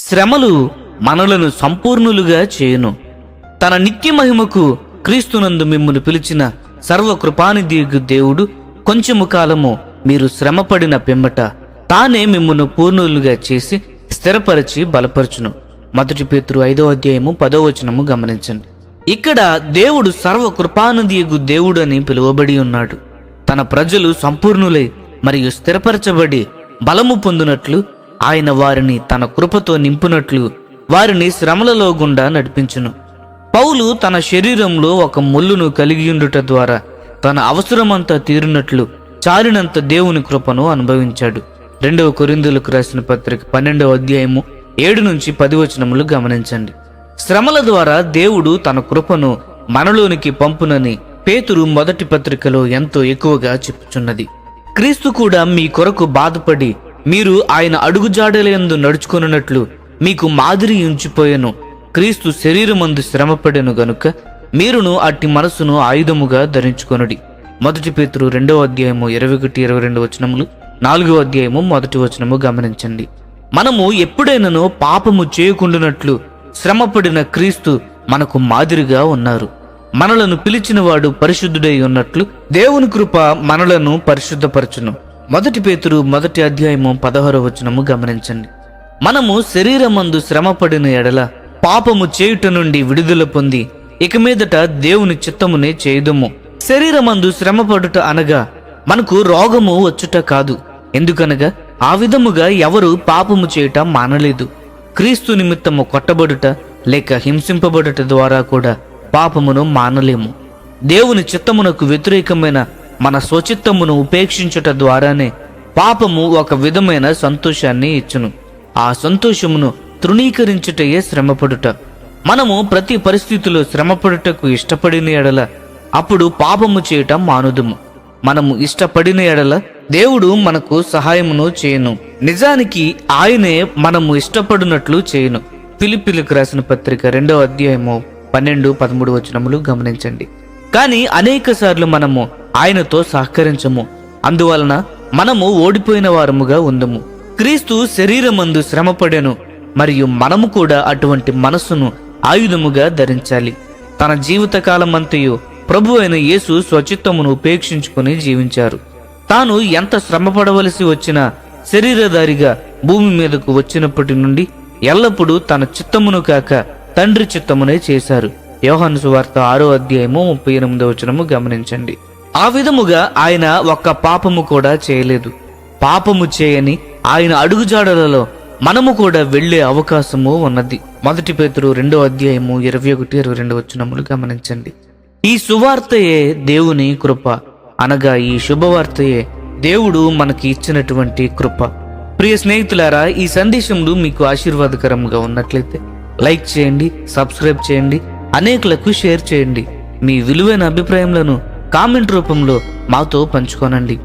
శ్రమలు మనలను సంపూర్ణులుగా చేయును. తన నిత్య మహిమకు క్రీస్తునందు మిమ్మును పిలిచిన సర్వకృపానిధియగు దేవుడు కొంచెము కాలము మీరు శ్రమపడిన పిమ్మట తానే మిమ్మును పూర్ణులుగా చేసి స్థిరపరిచి బలపరచును. 1 పేతురు 5:10 గమనించండి. ఇక్కడ దేవుడు సర్వకృపానిధియగు దేవుడు అని పిలువబడి ఉన్నాడు. తన ప్రజలు సంపూర్ణులై మరియు స్థిరపరచబడి బలము పొందినట్లు ఆయన వారిని తన కృపతో నింపునట్లు వారిని శ్రమలలో గుండా నడిపించును. పౌలు తన శరీరంలో ఒక ముళ్ళును కలిగియుండుట ద్వారా తన అవసరమంతా తీరినట్లు చాలినంత దేవుని కృపను అనుభవించాడు. 2 కొరింథీయులకు రాసిన పత్రిక 12:7-10 గమనించండి. శ్రమల ద్వారా దేవుడు తన కృపను మనలోనికి పంపునని పేతురు మొదటి పత్రికలో ఎంతో ఎక్కువగా చెప్పుచున్నది. క్రీస్తు కూడా మీ కొరకు బాధపడి మీరు ఆయన అడుగుజాడలయందు నడుచుకొనున్నట్లు మీకు మాదిరి ఉంచిపోయెను. క్రీస్తు శరీరమందు శ్రమపడెను గనుక మీరును అట్టి మనసును ఆయుధముగా ధరించుకొనుడి. 1 పేతురు 2:21-22 4 గమనించండి. మనము ఎప్పుడైనానో పాపము చేయకుండానట్లు శ్రమపడిన క్రీస్తు మనకు మాదిరిగా ఉన్నారు. మనలను పిలిచినవాడు పరిశుద్ధుడై ఉన్నట్లు దేవుని కృప మనలను పరిశుద్ధపరచును. 1 పేతురు 1:16 గమనించండి. మనము శరీరమందు శ్రమపడిన ఎడల పాపము చేయుట నుండి విడుదల పొంది ఇక మీదట దేవుని చిత్తమునే చేయుదుము. శరీరమందు శ్రమపడుట అనగా మనకు రోగము వచ్చుట కాదు. ఎందుకనగా ఆ విధముగా ఎవరు పాపము చేయుట మానలేదు. క్రీస్తు నిమిత్తము కొట్టబడుట లేక హింసింపబడుట ద్వారా కూడా పాపమును మానలేము. దేవుని చిత్తమునకు వ్యతిరేకమైన మన స్వచిత్తమును ఉపేక్షించుట ద్వారానే పాపము ఒక విధమైన సంతోషాన్ని ఇచ్చును. ఆ సంతోషమును తృణీకరించుటయే శ్రమపడుట. మనము ప్రతి పరిస్థితిలో శ్రమపడుటకు ఇష్టపడిన ఎడల అప్పుడు పాపము చేయటం మానుదుము. మనము ఇష్టపడిన ఎడల దేవుడు మనకు సహాయమును చేయను. నిజానికి ఆయనే మనము ఇష్టపడినట్లు చేయను. ఫిలిప్పీలకు రాసిన పత్రిక 2:12-13 గమనించండి. కానీ అనేక సార్లు మనము ఆయనతో సహకరించము. అందువలన మనము ఓడిపోయిన వారముగా ఉందము. క్రీస్తు శరీరమందు శ్రమపడెను మరియు మనము కూడా అటువంటి మనస్సును ఆయుధముగా ధరించాలి. తన జీవితకాలమంతయు ప్రభు అయిన యేసు స్వచిత్తమును ఉపేక్షించుకుని జీవించారు. తాను ఎంత శ్రమపడవలసి వచ్చినా శరీరధారిగా భూమి మీదకు వచ్చినప్పటి నుండి ఎల్లప్పుడూ తన చిత్తమును కాక తండ్రి చిత్తమునే చేశారు. యోహాను సువార్త 6:38 గమనించండి. ఆ విధముగా ఆయన ఒక్క పాపము కూడా చేయలేదు. పాపము చేయని ఆయన అడుగుజాడలలో మనము కూడా వెళ్లే అవకాశము ఉన్నది. 1 పేతురు 2:21-22 గమనించండి. ఈ సువార్తయే దేవుని కృప, అనగా ఈ శుభవార్తయే దేవుడు మనకి ఇచ్చినటువంటి కృప. ప్రియ స్నేహితులారా, ఈ సందేశంలో మీకు ఆశీర్వాదకరంగా ఉన్నట్లయితే లైక్ చేయండి, సబ్స్క్రైబ్ చేయండి, అనేకులకు షేర్ చేయండి. మీ విలువైన అభిప్రాయములను కామెంట్ రూపంలో మాతో పంచుకోనండి.